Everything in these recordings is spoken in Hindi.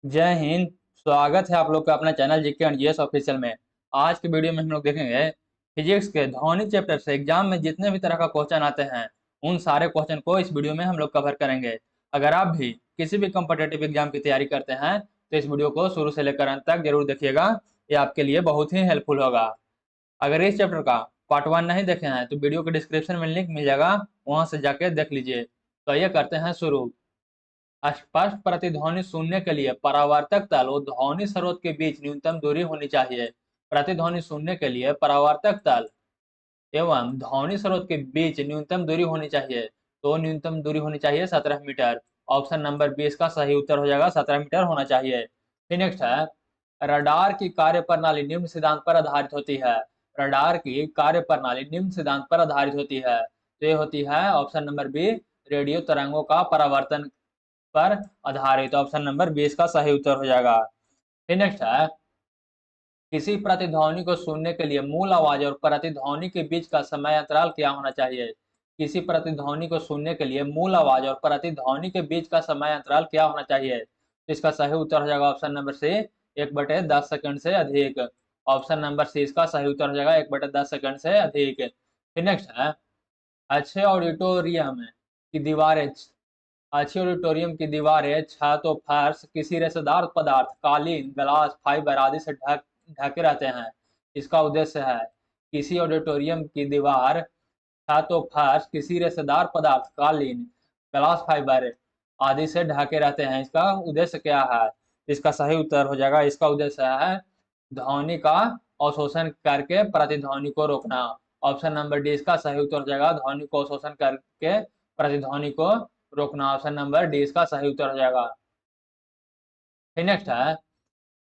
जय हिंद। स्वागत है आप लोग का अपना channel GK and GS official में। आज के वीडियो में हम लोग देखेंगे फिजिक्स के ध्वनि चैप्टर से एग्जाम में जितने भी तरह का क्वेश्चन आते हैं उन सारे क्वेश्चन को इस वीडियो में हम लोग कवर करेंगे। अगर आप भी किसी भी कॉम्पिटेटिव एग्जाम की तैयारी करते हैं तो इस वीडियो को शुरू से लेकर अंत तक जरूर देखिएगा। ये आपके लिए बहुत ही हेल्पफुल होगा। अगर इस चैप्टर का पार्ट 1 नहीं देखे हैं तो वीडियो के डिस्क्रिप्शन में लिंक मिल जाएगा, वहां से जाके देख लीजिए। तो ये करते हैं शुरू। स्पष्ट प्रतिध्वनि सुनने के लिए परावर्तक तल और ध्वनि स्रोत के बीच न्यूनतम दूरी होनी चाहिए। प्रतिध्वनि सुनने के लिए परावर्तक तल एवं ध्वनि स्रोत के बीच न्यूनतम दूरी होनी चाहिए। तो न्यूनतम दूरी होनी चाहिए 17 मीटर। ऑप्शन नंबर 20 का सही उत्तर हो जाएगा, 17 मीटर होना चाहिए। फिर नेक्स्ट है, रडार की कार्य प्रणाली निम्न सिद्धांत पर आधारित होती है। रडार की कार्य प्रणाली निम्न सिद्धांत पर आधारित होती है। तो ये होती है ऑप्शन नंबर बी, रेडियो तरंगों का परावर्तन पर आधारित। ऑप्शन नंबर 20 का सही उत्तर हो जाएगा। फिर नेक्स्ट है, किसी प्रतिध्वनि को सुनने के लिए मूल आवाज और प्रतिध्वनि के बीच का समय अंतराल क्या होना चाहिए। किसी प्रतिध्वनि को सुनने के लिए मूल आवाज और प्रतिध्वनि के बीच का समय अंतराल क्या होना चाहिए। तो इसका सही उत्तर हो जाएगा ऑप्शन नंबर सी, 1/10 सेकंड से अधिक। ऑप्शन नंबर सी इसका सही उत्तर हो जाएगा, 1/10 सेकंड से अधिक। फिर नेक्स्ट है, अच्छे ऑडिटोरियम की दीवारें अच्छी ऑडिटोरियम की दीवारें, छत और फर्श किसी रेशेदार पदार्थ, कालीन, ग्लास, फाइबर आदि से ढके रहते हैं। इसका उद्देश्य है, किसी ऑडिटोरियम की दीवार, छत और फर्श किसी रेशेदार पदार्थ, कालीन, ग्लास, फाइबर आदि से ढके रहते हैं। इसका उद्देश्य क्या है। इसका सही उत्तर हो जाएगा, इसका उद्देश्य है ध्वनि का अवशोषण करके प्रतिध्वनि को रोकना। ऑप्शन नंबर डी इसका सही उत्तर हो जाएगा, ध्वनि को अवशोषण करके प्रतिध्वनि को रोकना। ऑप्शन नंबर डी इसका सही उत्तर हो जाएगा। फिर नेक्स्ट है,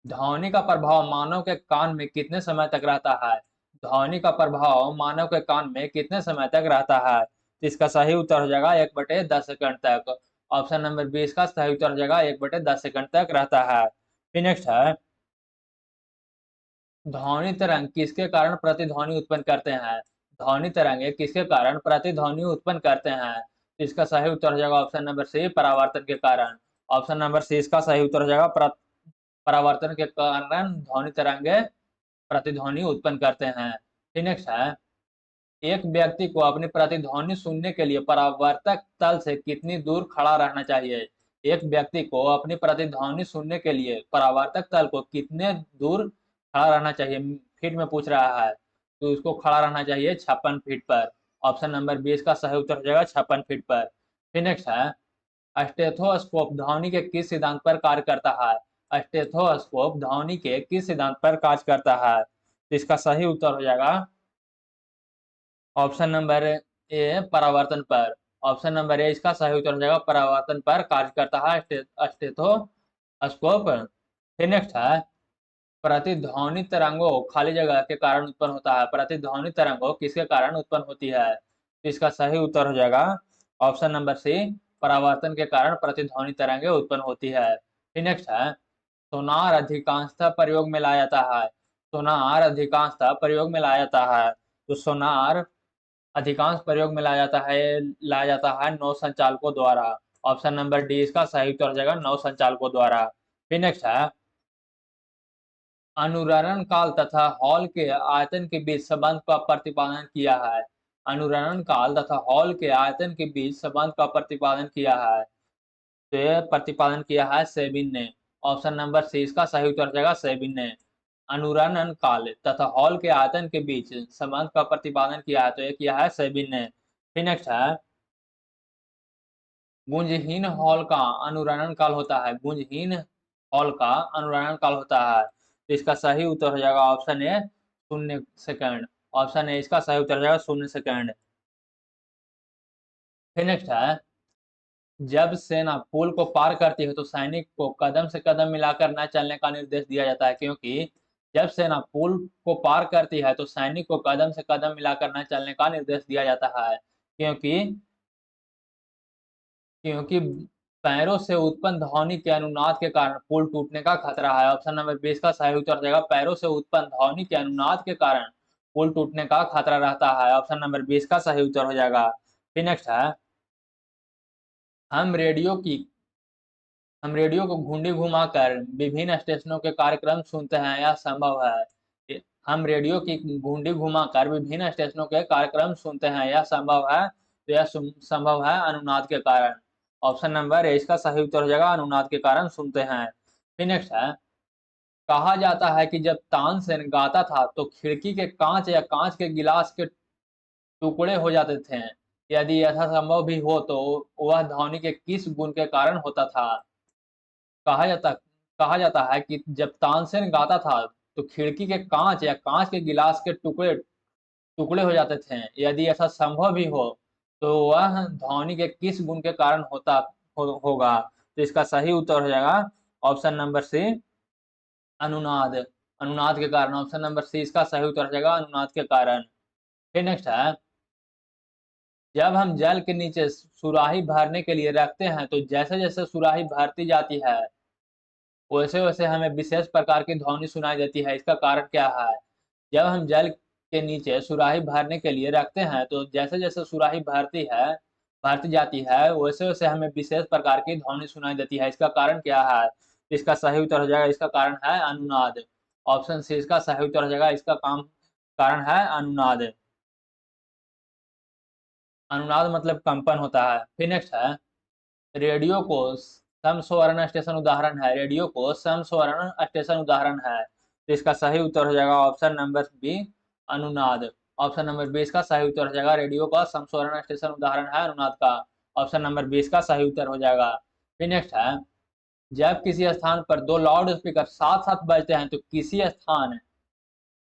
ध्वनि का प्रभाव मानव के कान में कितने समय तक रहता है। ध्वनि का प्रभाव मानव के कान में कितने समय तक रहता है। तो इसका सही उत्तर हो जाएगा 1/10 सेकंड तक। ऑप्शन नंबर बी इसका सही उत्तर हो जाएगा, 1/10 सेकंड तक रहता है। फिर नेक्स्ट है, ध्वनि तरंग किसके कारण प्रतिध्वनि उत्पन्न करते हैं। ध्वनि तरंगे किसके कारण प्रतिध्वनि उत्पन्न करते हैं। तो इसका सही उत्तर हो जाएगा ऑप्शन नंबर सी, परावर्तन के कारण। ऑप्शन नंबर सी इसका सही उत्तर हो जाएगा, परावर्तन के कारण ध्वनि तरंगे प्रतिध्वनि उत्पन्न करते हैं। फिर नेक्स्ट है, एक व्यक्ति को अपनी प्रतिध्वनि सुनने के लिए परावर्तक तल से कितनी दूर खड़ा रहना चाहिए। एक व्यक्ति को अपनी प्रतिध्वनि सुनने के लिए परावर्तक तल को कितने दूर खड़ा रहना चाहिए, फीट में पूछ रहा है। तो उसको खड़ा रहना चाहिए 56 फीट पर। ऑप्शन नंबर 20 का सही उत्तर हो जाएगा 56 फीट पर। फिर नेक्स्ट है, स्टेथोस्कोप ध्वनि के किस सिद्धांत पर कार्य करता है। स्टेथोस्कोप ध्वनि के किस सिद्धांत पर कार्य करता है। तो इसका सही उत्तर हो जाएगा ऑप्शन नंबर ए, परावर्तन पर। ऑप्शन नंबर ए इसका सही उत्तर हो जाएगा, परावर्तन पर कार्य करता है स्टेथोस्कोप। फिर नेक्स्ट है, प्रतिध्वनि तरंगों खाली जगह के कारण उत्पन्न होता है। प्रतिध्वनि तरंगों किसके कारण उत्पन्न होती है। तो इसका सही उत्तर हो जाएगा ऑप्शन नंबर सी, परावर्तन के कारण प्रतिध्वनि तरंगें उत्पन्न होती है। फिर नेक्स्ट है, सोनार अधिकांशतः प्रयोग में लाया जाता है। सोनार अधिकांशतः प्रयोग में लाया जाता है। तो सोनार अधिकांश प्रयोग में लाया जाता है नौ संचालकों द्वारा। ऑप्शन नंबर डी इसका सही उत्तर हो जाएगा, नौ संचालकों द्वारा। फिर नेक्स्ट है, अनुरणन काल तथा हॉल के आयतन के बीच संबंध का प्रतिपादन किया है। अनुरणन काल तथा हॉल के आयतन के बीच संबंध का प्रतिपादन किया है। तो ये प्रतिपादन किया है सेबिन ने। ऑप्शन नंबर सी इसका सही उत्तर हो जाएगा, सेबिन ने अनुरणन काल तथा हॉल के आयतन के बीच संबंध का प्रतिपादन किया है। तो ये किया है सेबिन ने। फिर नेक्स्ट है, गुंजहीन हॉल का अनुरणन काल होता है। गुंजहीन हॉल का अनुरणन काल होता है। तो इसका सही उत्तर हो जाएगा option A, 0 second. Option A इसका सही उत्तर हो जाएगा, 0 सेकंड। फिर नेक्स्ट है, जब सेना पुल को पार करती है तो सैनिक को कदम से कदम मिलाकर न चलने का निर्देश दिया जाता है, क्योंकि जब सेना पुल को पार करती है तो सैनिक को कदम से कदम मिलाकर न चलने का निर्देश दिया जाता है, क्योंकि क्योंकि पैरों से उत्पन्न ध्वनि के अनुनाद के कारण पुल टूटने का खतरा है। ऑप्शन नंबर 20 का सही उत्तर हो जाएगा, पैरों से उत्पन्न ध्वनि के अनुनाद के कारण पुल टूटने का खतरा रहता है। ऑप्शन नंबर 20 का सही उत्तर हो जाएगा। फिर नेक्स्ट है, हम रेडियो की हम रेडियो को घुंडी घुमाकर विभिन्न स्टेशनों के कार्यक्रम सुनते हैं, यह संभव है। हम रेडियो की घुंडी घुमाकर विभिन्न स्टेशनों के कार्यक्रम सुनते हैं, यह संभव है। तो यह संभव है अनुनाद के कारण। ऑप्शन नंबर ए इसका सही उत्तर हो जाएगा, अनुनाद के कारण सुनते हैं। फिर नेक्स्ट है, कहा जाता है कि जब तानसेन गाता था तो खिड़की के कांच या कांच के गिलास के टुकड़े हो जाते थे। यदि ऐसा संभव भी हो तो वह ध्वनि के किस गुण के कारण होता था? कहा जाता कहा जाता है कि जब तानसेन गाता था तो खिड़की के कांच या कांच के गिलास के टुकड़े टुकड़े हो जाते थे। यदि ऐसा संभव भी हो तो वह ध्वनि के किस गुण के कारण होगा? तो इसका सही उत्तर हो जाएगा ऑप्शन नंबर सी, अनुनाद। अनुनाद के कारण। ऑप्शन नंबर सी इसका सही उत्तर हो जाएगा, अनुनाद के कारण। फिर नेक्स्ट है, जब हम जल के नीचे सुराही भरने के लिए रखते हैं तो जैसे जैसे सुराही भरती जाती है वैसे वैसे हमें विशेष प्रकार की ध्वनि सुनाई देती है, इसका कारण क्या है? जब हम जल के नीचे सुराही भरने के लिए रखते हैं तो जैसे जैसे सुराही भरती जाती है वैसे वैसे हमें विशेष प्रकार की ध्वनि सुनाई देती है, इसका कारण क्या है? इसका सही उत्तर हो जाएगा, इसका कारण है अनुनाद। ऑप्शन सी इसका सही उत्तर हो जाएगा, इसका कारण है अनुनाद। अनुनाद मतलब कंपन होता है। फिर नेक्स्ट है, रेडियो को समस्वरण स्टेशन उदाहरण है। रेडियो को समस्वरण स्टेशन उदाहरण है, तो इसका सही उत्तर हो जाएगा ऑप्शन नंबर बी, अनुनाद। ऑप्शन नंबर 20 का सही उत्तर हो जाएगा, रेडियो का समस्वरण स्टेशन उदाहरण है अनुनाद का। ऑप्शन नंबर 20 का सही उत्तर हो जाएगा। फिर नेक्स्ट है, जब किसी स्थान पर दो लाउड स्पीकर साथ साथ बजते हैं तो किसी स्थान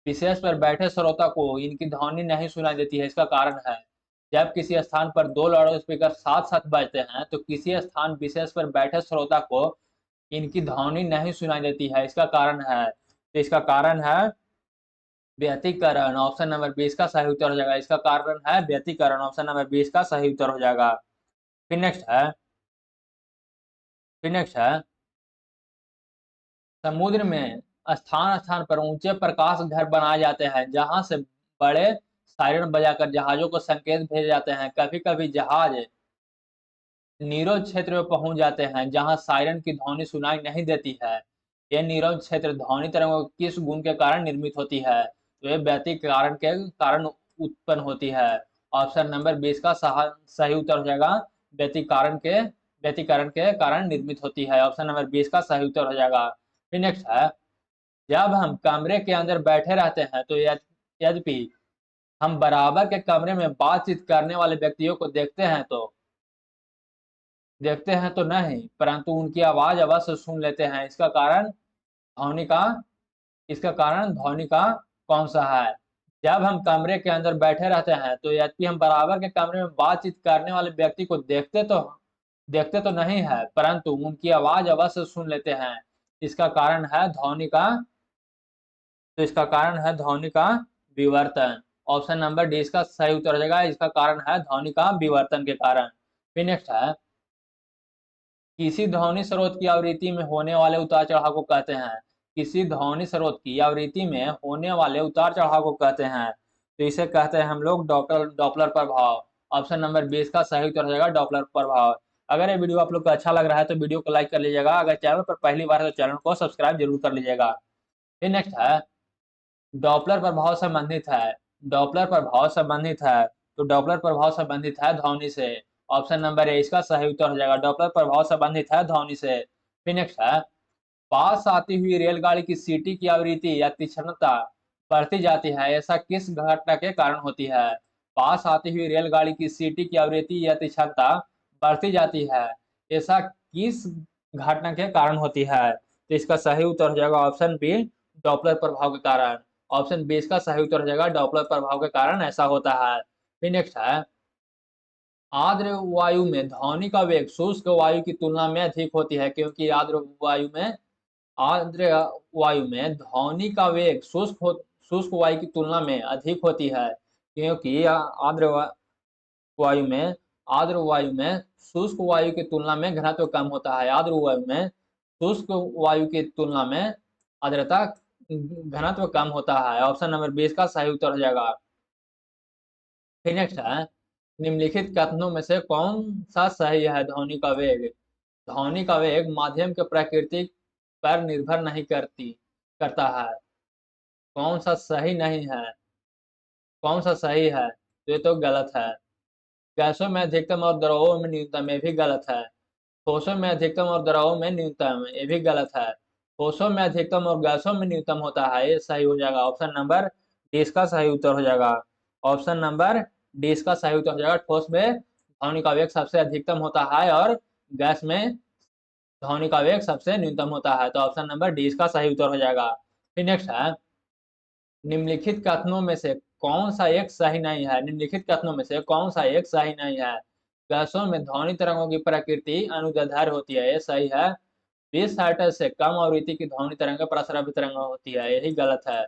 विशेष पर बैठे श्रोता को इनकी ध्वनि नहीं सुनाई देती है, इसका कारण है। जब किसी स्थान पर दो लाउड स्पीकर साथ साथ बजते हैं तो किसी स्थान विशेष पर बैठे श्रोता को इनकी ध्वनि नहीं सुनाई देती है, इसका कारण है। तो इसका कारण है व्यतिकरण। ऑप्शन नंबर 20 का सही उत्तर हो जाएगा, इसका कारण है व्यतिकरण। ऑप्शन नंबर 20 का सही उत्तर हो जाएगा। फिर नेक्स्ट है, फिर नेक्स्ट है, समुद्र में स्थान स्थान पर ऊंचे प्रकाश घर बनाए जाते हैं जहां से बड़े सायरन बजाकर जहाजों को संकेत भेजे जाते हैं। कभी कभी जहाज नीरव क्षेत्र में पहुंच जाते हैं जहां सायरन की ध्वनि सुनाई नहीं देती है। यह नीरव क्षेत्र ध्वनि तरंगों के किस गुण के कारण निर्मित होती है? तो यह व्यतिकरण के कारण उत्पन्न होती है। ऑप्शन नंबर 20 का सही उत्तर हो जाएगा, व्यतिकरण के कारण निर्मित होती है। ऑप्शन नंबर 20 का सही उत्तर हो जाएगा। फिर नेक्स्ट है, जब हम कमरे के अंदर बैठे रहते हैं तो यद्यपि हम बराबर के कमरे में बातचीत करने वाले व्यक्तियों को देखते हैं तो नहीं, परंतु उनकी आवाज अवश्य सुन लेते हैं। ध्वनि का इसका कारण ध्वनि का कौन सा है? जब हम कमरे के अंदर बैठे रहते हैं तो यद्यपि हम बराबर के कमरे में बातचीत करने वाले व्यक्ति को देखते तो नहीं है, परंतु उनकी आवाज अवश्य सुन लेते हैं। इसका कारण है ध्वनि का तो इसका कारण है ध्वनि का विवर्तन। ऑप्शन नंबर डी इसका सही उत्तर हो जाएगा, इसका कारण है ध्वनि का विवर्तन के कारण। फिर नेक्स्ट है, किसी ध्वनि स्रोत की आवृत्ति में होने वाले उतार चढ़ाव को कहते हैं। किसी ध्वनि स्रोत की आवृत्ति में होने वाले उतार चढ़ाव को कहते हैं, तो इसे कहते हैं हम लोग डॉपलर प्रभाव। ऑप्शन नंबर 20 का सही उत्तर हो जाएगा, डॉपलर प्रभाव। अगर ये वीडियो आप लोग को अच्छा लग रहा है तो वीडियो को लाइक कर लीजिएगा। अगर चैनल पर पहली बार है तो चैनल को सब्सक्राइब जरूर कर लीजिएगा। फिर नेक्स्ट है, डॉपलर प्रभाव संबंधित है। डॉपलर प्रभाव संबंधित है तो डॉपलर प्रभाव संबंधित है ध्वनि से। ऑप्शन नंबर ए इसका सही उत्तर हो जाएगा, डॉपलर प्रभाव संबंधित है ध्वनि से। फिर नेक्स्ट है, पास आती हुई रेलगाड़ी की सीटी की आवृत्ति या तीक्ष्णता बढ़ती जाती है, ऐसा किस घटना के कारण होती है? पास आती हुई रेलगाड़ी की सीटी की आवृत्ति या तीक्ष्णता बढ़ती जाती है, ऐसा किस घटना के कारण होती है? तो इसका सही उत्तर हो जाएगा ऑप्शन बी, डॉपलर प्रभाव के कारण। ऑप्शन बी इसका सही उत्तर हो जाएगा, डॉपलर प्रभाव के कारण ऐसा होता है। फिर नेक्स्ट है, आर्द्र वायु में ध्वनि का वेग शुष्क वायु की तुलना में अधिक होती है, क्योंकि आर्द्र वायु में ध्वनि का वेग शुष्क वायु की तुलना में अधिक होती है, क्योंकि वायु में आर्द्र वायु में शुष्क वायु की तुलना में घनत्व कम होता है। आर्द्र वायु में शुष्क वायु की तुलना में आर्द्रता घनत्व कम होता है। ऑप्शन नंबर 20 का सही उत्तर हो जाएगा। फिर नेक्स्ट है, निम्नलिखित कथनों में से कौन सा सही है ध्वनि का वेग? ध्वनि का वेग माध्यम के प्रकृति पर निर्भर नहीं करता है। कौन सा सही नहीं है? कौन सा सही है? तो ये तो गलत है। गैसों में अधिकतम और द्रवों में न्यूनतम, ये भी गलत है। ठोसों में अधिकतम और द्रवों में न्यूनतम, ये भी गलत है। ठोसों में अधिकतम और गैसों में न्यूनतम होता है, ये सही हो जाएगा। ऑप्शन नंबर डी इसका सही उत्तर हो जाएगा। ऑप्शन नंबर डी इसका सही उत्तर हो जाएगा। ठोस में ध्वनि का वेग सबसे अधिकतम होता है और गैस में ध्वनि का वेग सबसे न्यूनतम होता है। तो ऑप्शन नंबर डी इसका सही उत्तर हो जाएगा। फिर नेक्स्ट है, निम्नलिखित कथनों में से कौन सा एक सही नहीं है? निम्नलिखित कथनों में से कौन सा एक सही नहीं है? गैसों में ध्वनि तरंगों की प्रकृति अनुदैर्ध्य होती है, ये सही है। 20 हर्ट्ज से कम आवृत्ति की ध्वनि तरंग प्रस्रव्य तरंग होती है, यही गलत है।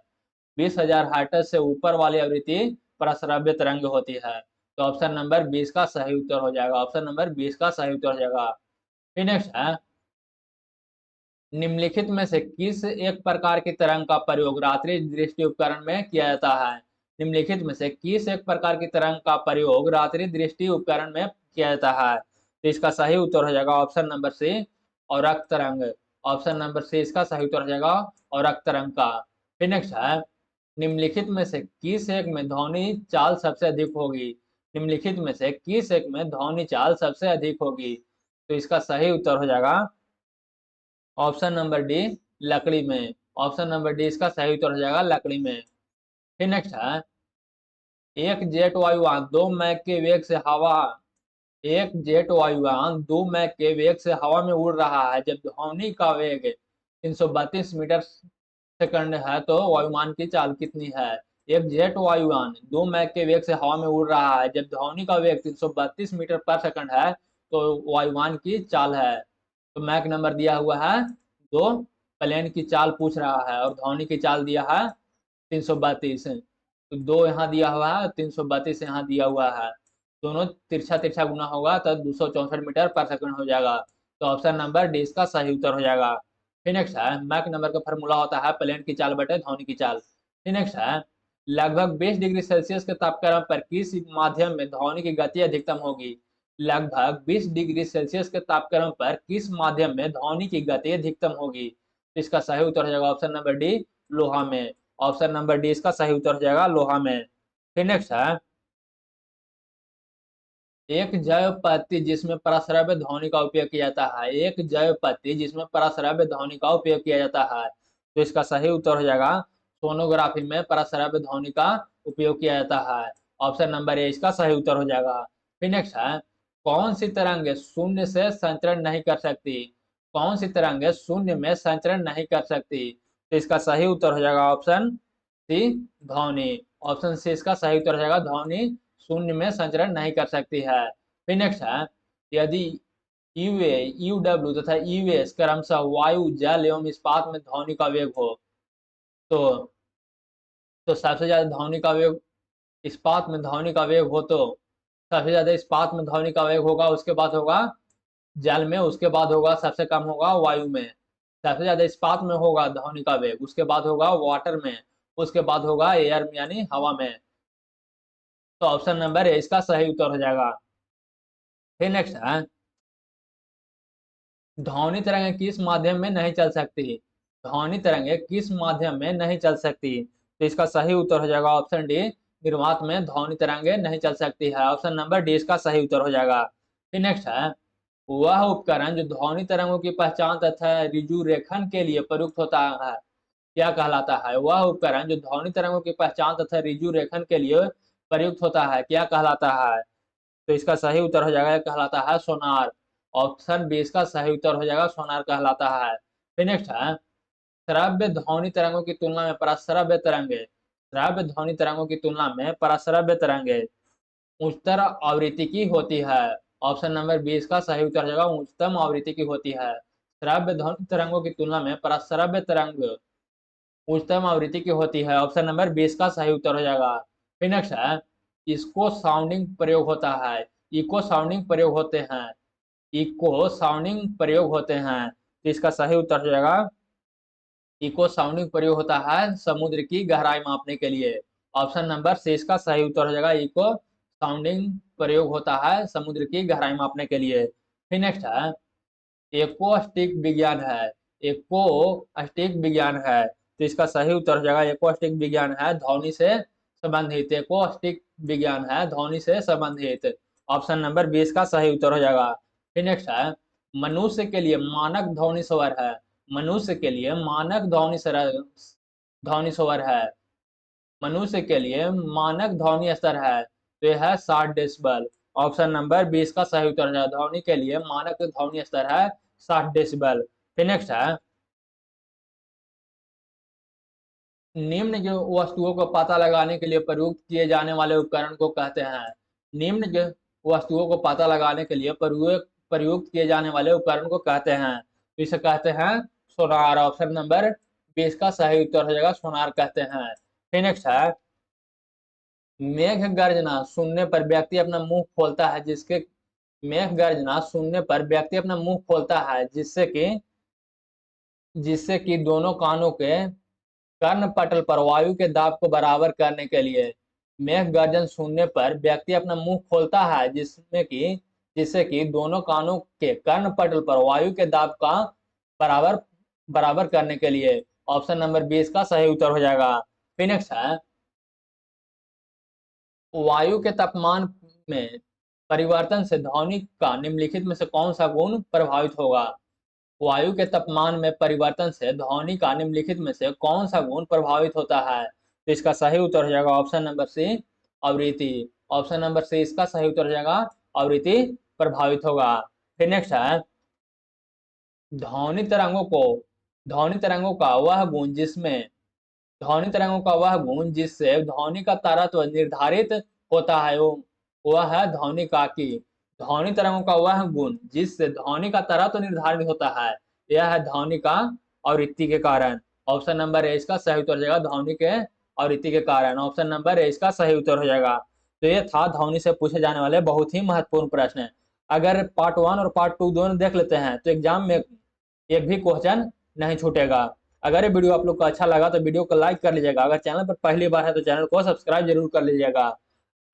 20,000 हर्ट्ज से ऊपर वाली आवृत्ति प्रस्रव्य तरंग होती है। तो ऑप्शन नंबर 20 का सही उत्तर हो जाएगा। ऑप्शन नंबर 20 का सही उत्तर हो जाएगा। फिर नेक्स्ट है, निम्नलिखित में से किस एक प्रकार की तरंग का प्रयोग रात्रि दृष्टि उपकरण में किया जाता है? निम्नलिखित में से किस एक प्रकार की तरंग का प्रयोग रात्रि दृष्टि उपकरण में किया जाता है? तो इसका सही उत्तर हो जाएगा ऑप्शन नंबर सी, औरक तरंग। ऑप्शन नंबर सी इसका सही उत्तर हो जाएगा, औरक तरंग का। फिर नेक्स्ट है, निम्नलिखित में से किस एक में ध्वनि चाल सबसे अधिक होगी? निम्नलिखित में से किस एक में ध्वनि चाल सबसे अधिक होगी? तो इसका सही उत्तर हो जाएगा ऑप्शन नंबर डी, लकड़ी में। ऑप्शन नंबर डी इसका सही उत्तर हो जाएगा, लकड़ी में। फिर नेक्स्ट है, एक जेट वायुयान 2 मैक के वेग से हवा एक जेट वायुयान 2 मैक के वेग से हवा में उड़ रहा है जब ध्वनि का वेग 332 मीटर सेकंड है, तो वायुयान की चाल कितनी है? एक जेट वायुयान 2 मैक के वेग से हवा में उड़ रहा है जब ध्वनि का वेग 332 मीटर पर सेकंड है, तो वायुयान की चाल है। तो मैक नंबर दिया हुआ है 2, प्लेन की चाल पूछ रहा है और ध्वनि की चाल दिया है 332। तो 2 यहाँ दिया हुआ है, 332 यहाँ दिया हुआ है। दोनों तिरछा तिरछा गुना होगा तो 264 मीटर पर सेकंड हो जाएगा। तो ऑप्शन नंबर डी इसका सही उत्तर हो जाएगा। फिर नेक्स्ट है, मैक नंबर का फॉर्मूला होता है प्लेन की चाल बटे ध्वनि की चाल। फिर नेक्स्ट है, लगभग 20 डिग्री सेल्सियस के तापक्रम पर किस माध्यम में ध्वनि की गति अधिकतम होगी? लगभग 20 डिग्री सेल्सियस के तापक्रम पर किस माध्यम में ध्वनि की गति अधिकतम होगी? तो इसका सही उत्तर हो जाएगा ऑप्शन नंबर डी, लोहा में। ऑप्शन नंबर डी इसका सही उत्तर हो जाएगा, लोहा में। फिर नेक्स्ट है, एक जैव पद्धति जिसमें परस्राव्य ध्वनि का उपयोग किया जाता है। एक जैव पद्धति जिसमें परस्राव्य ध्वनि का उपयोग किया जाता है, तो इसका सही उत्तर हो जाएगा सोनोग्राफी में परस्राव्य ध्वनि का उपयोग किया जाता है। ऑप्शन नंबर ए इसका सही उत्तर हो जाएगा। फिर नेक्स्ट है, कौन सी तरंगे शून्य से संचरण नहीं कर सकती? कौन सी तरंगे शून्य में संचरण नहीं कर सकती? तो इसका सही उत्तर हो जाएगा ऑप्शन सी, ध्वनि। ऑप्शन सी इसका सही उत्तर हो जाएगा, ध्वनि शून्य में संचरण नहीं कर सकती है। फिर नेक्स्ट है, यदि यूए, यूडब्ल्यू तथा यूएस क्रमशः वायु, जल एवं इस्पात में ध्वनि का वेग हो, तो सबसे ज्यादा ध्वनि का वेग इस्पात में ध्वनि का वेग हो, तो सबसे ज्यादा इस्पात में ध्वनि का वेग होगा, उसके बाद होगा जल में, उसके बाद होगा सबसे कम होगा वायु में। सबसे ज्यादा इस्पात में होगा ध्वनि का वेग, उसके बाद होगा वाटर में, उसके बाद होगा एयर में यानी हवा में। तो ऑप्शन नंबर ए इसका सही उत्तर हो जाएगा। फिर नेक्स्ट है, ध्वनि तरंगे किस माध्यम में नहीं चल सकती? ध्वनि तरंगे किस माध्यम में नहीं चल सकती? तो इसका सही उत्तर हो जाएगा ऑप्शन डी, निर्वात में ध्वनि तरंगे नहीं चल सकती है। ऑप्शन नंबर डी इसका सही उत्तर हो जाएगा। फिर नेक्स्ट है, वह उपकरण जो ध्वनि तरंगों की पहचान तथा रिजु रेखन के लिए प्रयुक्त होता है, क्या कहलाता है? वह उपकरण जो ध्वनि तरंगों की पहचान तथा रिजु रेखन के लिए प्रयुक्त होता है, क्या कहलाता है? तो इसका सही उत्तर हो जाएगा, कहलाता है सोनार। ऑप्शन बी इसका सही उत्तर हो जाएगा, सोनार कहलाता है। फिर नेक्स्ट है, श्रव्य ध्वनि तरंगों की तुलना में पराश्रव्य तरंगे, श्रव्य ध्वनि तरंगों की तुलना में पराश्रव्य तरंगे उच्चतर आवृत्ति की होती है। ऑप्शन नंबर बी इसका सही उत्तर हो जाएगा, उच्चतम आवृत्ति की होती है। श्रव्य ध्वनि तरंगों की तुलना में पराश्रव्य तरंग उच्चतम आवृत्ति की होती है। ऑप्शन नंबर 20 का सही उत्तर हो जाएगा। फिर नेक्स्ट है, इसको साउंडिंग प्रयोग होता है, इको साउंडिंग प्रयोग होते हैं, इको साउंडिंग प्रयोग होते हैं। तो इसका सही उत्तर हो जाएगा, इको साउंडिंग प्रयोग होता है समुद्र की गहराई मापने के लिए। ऑप्शन नंबर सी इसका सही उत्तर हो जाएगा, इको साउंडिंग प्रयोग होता है समुद्र की गहराई मापने के लिए। फिर नेक्स्ट है, एकोस्टिक विज्ञान है, एकोस्टिक विज्ञान है। तो इसका सही उत्तर हो जाएगा एकोस्टिक विज्ञान है ध्वनि से संबंधित, एकोस्टिक विज्ञान है ध्वनि से संबंधित। ऑप्शन नंबर 20 का सही उत्तर हो जाएगा। फिर नेक्स्ट है, मनुष्य के लिए मानक ध्वनि स्वर है, मनुष्य के लिए मानक ध्वनि स्वर है, मनुष्य के लिए मानक ध्वनि स्तर है, तो यह है 60 डेसिबल। ऑप्शन नंबर 20 का सही उत्तर है, ध्वनि के लिए मानक ध्वनि स्तर है 60 डेसिबल। फिर नेक्स्ट है, निम्न जो वस्तुओं को पता लगाने के लिए प्रयुक्त किए जाने वाले उपकरण को कहते हैं, निम्न जो वस्तुओं को पता लगाने के लिए प्रयुक्त किए जाने वाले उपकरण को कहते हैं, तो इसे कहते हैं सोनार। ऑप्शन नंबर 20 का सही उत्तर हो जाएगा, सोनार कहते हैं। फिर नेक्स्ट है, मेघ गर्जना सुनने पर व्यक्ति अपना मुंह खोलता है, मेघ गर्जना सुनने पर व्यक्ति अपना मुंह खोलता है जिससे कि दोनों कानों के कर्ण पटल पर वायु के दाब को बराबर करने के लिए। मेघ गर्जन सुनने पर व्यक्ति अपना मुंह खोलता है जिससे कि दोनों कानों के कर्ण पटल पर वायु के दाब का बराबर बराबर करने के लिए। ऑप्शन नंबर 20 का सही उत्तर हो जाएगा। फिर नेक्स्ट है, वायु के तापमान में परिवर्तन से ध्वनि का निम्नलिखित में से कौन सा गुण प्रभावित होगा? वायु के तापमान में परिवर्तन से ध्वनि का निम्नलिखित में से कौन सा गुण प्रभावित होता है? तो इसका सही उत्तर हो जाएगा ऑप्शन नंबर सी, आवृत्ति। ऑप्शन नंबर सी इसका सही उत्तर हो जाएगा, आवृत्ति प्रभावित होगा। फिर नेक्स्ट है, ध्वनि तरंगों का वह गुण जिससे ध्वनि का तरत्व निर्धारित होता है, वह है ध्वनिका की। ध्वनि तरंगों का वह गुण जिससे ध्वनि का तरत्व निर्धारित होता है, यह है ध्वनि का आवृत्ति के कारण। ऑप्शन नंबर ए इसका सही उत्तर हो जाएगा, ध्वनि के आवृत्ति के कारण। ऑप्शन नंबर ए इसका सही उत्तर हो जाएगा। तो ये था ध्वनि से पूछे जाने वाले बहुत ही महत्वपूर्ण प्रश्न। अगर पार्ट 1 और पार्ट 2 दोनों देख लेते हैं तो एग्जाम में एक भी क्वेश्चन नहीं छूटेगा। अगर ये वीडियो आप लोग को अच्छा लगा तो वीडियो को लाइक कर लीजिएगा। अगर चैनल पर पहली बार है तो चैनल को सब्सक्राइब जरूर कर लीजिएगा।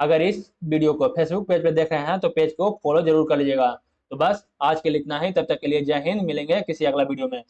अगर इस वीडियो को फेसबुक पेज पे देख रहे हैं तो पेज को फॉलो जरूर कर लीजिएगा। तो बस आज के लिए इतना ही, तब तक के लिए जय हिंद। मिलेंगे किसी अगला वीडियो में।